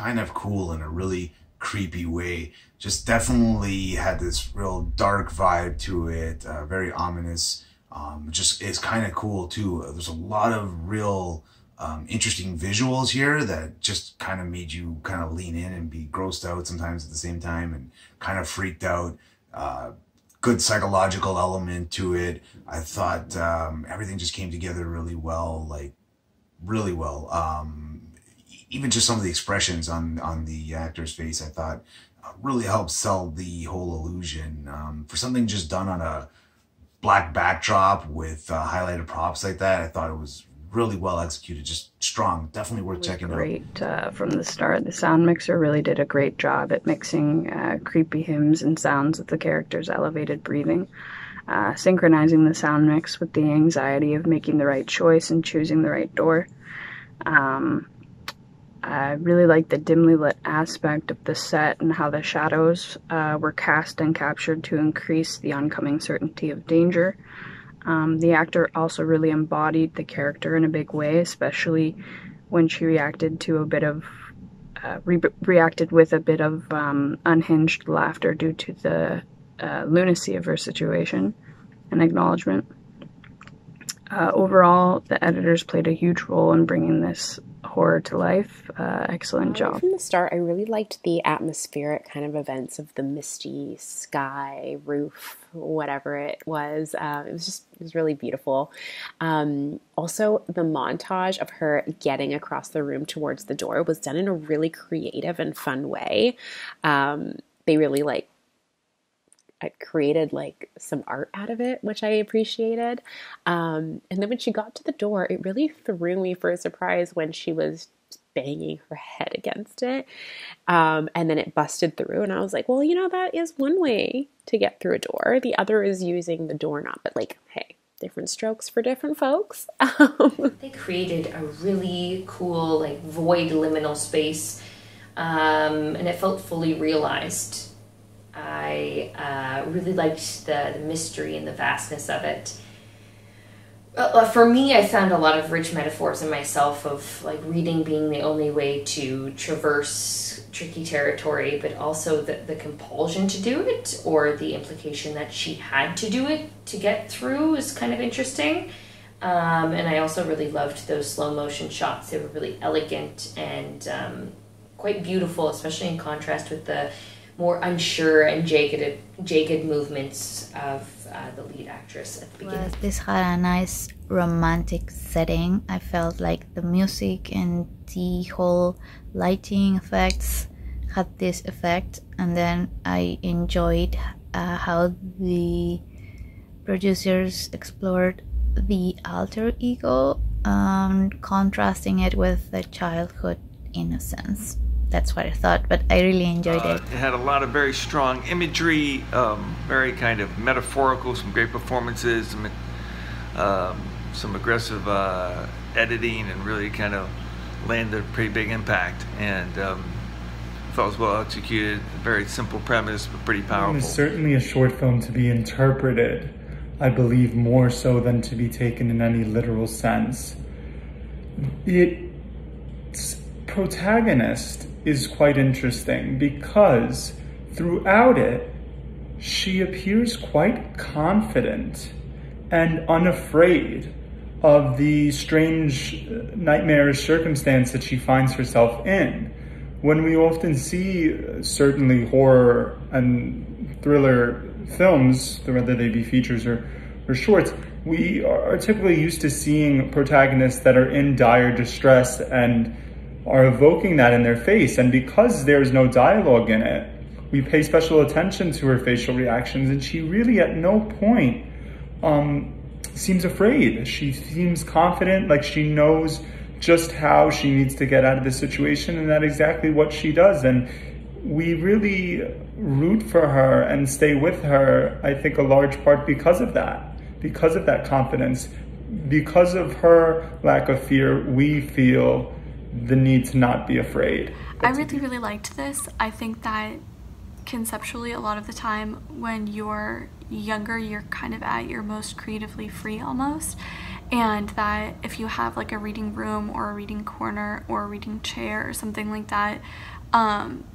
kind of cool in a really creepy way. Just definitely had this real dark vibe to it, very ominous. Just it's kind of cool too. There's a lot of real interesting visuals here that just kind of made you kind of lean in and be grossed out sometimes at the same time and kind of freaked out. Good psychological element to it. I thought everything just came together really well, like really well. Even just some of the expressions on the actor's face, I thought really helped sell the whole illusion. For something just done on a black backdrop with highlighted props like that, I thought it was really well executed, just strong, definitely worth checking out. Great from the start. The sound mixer really did a great job at mixing creepy hymns and sounds with the characters' elevated breathing, synchronizing the sound mix with the anxiety of making the right choice and choosing the right door. I really liked the dimly lit aspect of the set and how the shadows were cast and captured to increase the oncoming certainty of danger. The actor also really embodied the character in a big way, especially when she reacted to a bit of reacted with a bit of unhinged laughter due to the lunacy of her situation and acknowledgement. Overall, the editors played a huge role in bringing this horror to life. Excellent job. From the start, I really liked the atmospheric kind of events of the misty sky, roof, whatever it was. It was really beautiful. Also, the montage of her getting across the room towards the door was done in a really creative and fun way. They really created some art out of it, which I appreciated. And then when she got to the door, it really threw me for a surprise when she was banging her head against it. And then it busted through, and I was like, well, that is one way to get through a door. The other is using the doorknob, but hey, different strokes for different folks. They created a really cool, void liminal space, and it felt fully realized. I really liked the mystery and the vastness of it. For me, I found a lot of rich metaphors in myself of reading being the only way to traverse tricky territory, but also the compulsion to do it, or the implication that she had to do it to get through, is kind of interesting. And I also really loved those slow motion shots. They were really elegant and quite beautiful, especially in contrast with the more unsure and jagged movements of the lead actress at the beginning. This had a nice romantic setting. I felt like the music and the whole lighting effects had this effect, and then I enjoyed how the producers explored the alter ego, contrasting it with the childhood innocence. That's what I thought, but I really enjoyed it. It had a lot of very strong imagery, very kind of metaphorical, some great performances, some aggressive editing, and really kind of landed a pretty big impact. And felt it was well executed, very simple premise, but pretty powerful. It's certainly a short film to be interpreted, I believe, more so than to be taken in any literal sense. Its protagonist is quite interesting because throughout it, she appears quite confident and unafraid of the strange, nightmarish circumstance that she finds herself in. When we often see, certainly horror and thriller films, whether they be features or shorts, we are typically used to seeing protagonists that are in dire distress and are evoking that in their face. And because there's no dialogue in it, we pay special attention to her facial reactions, and she really at no point seems afraid. She seems confident, like she knows just how she needs to get out of the situation, and that's exactly what she does. And we really root for her and stay with her, I think, a large part because of that confidence. Because of her lack of fear, we feel the need to not be afraid. I really liked this. I think that conceptually, a lot of the time when you're younger, you're kind of at your most creatively free almost, and that if you have like a reading room or a reading corner or a reading chair or something like that,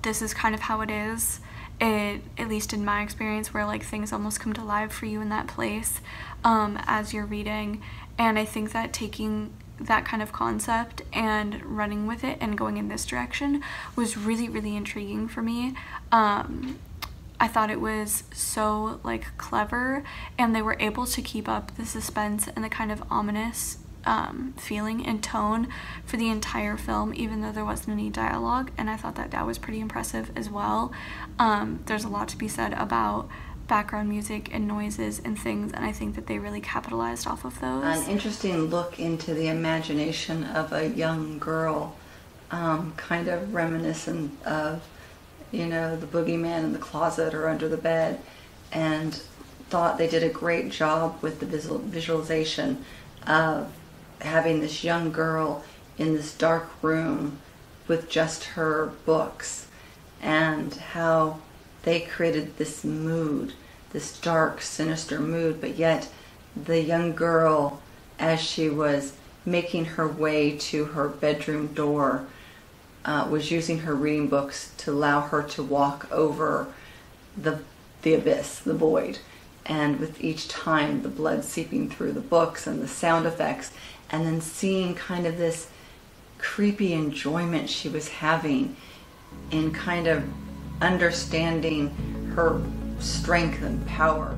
this is kind of how it is. At least in my experience, where like things almost come to life for you in that place as you're reading. And I think that taking that kind of concept and running with it and going in this direction was really, really intriguing for me. I thought it was so like clever, and they were able to keep up the suspense and the kind of ominous feeling and tone for the entire film, even though there wasn't any dialogue, and I thought that that was pretty impressive as well. There's a lot to be said about background music and noises and things, and I think that they really capitalized off of those. An interesting look into the imagination of a young girl, kind of reminiscent of, you know, the boogeyman in the closet or under the bed, and thought they did a great job with the visualization of having this young girl in this dark room with just her books, and how they created this mood, this dark, sinister mood, but yet the young girl, as she was making her way to her bedroom door, was using her reading books to allow her to walk over the abyss, the void. And with each time, the blood seeping through the books and the sound effects, and then seeing kind of this creepy enjoyment she was having in kind of understanding her strength and power.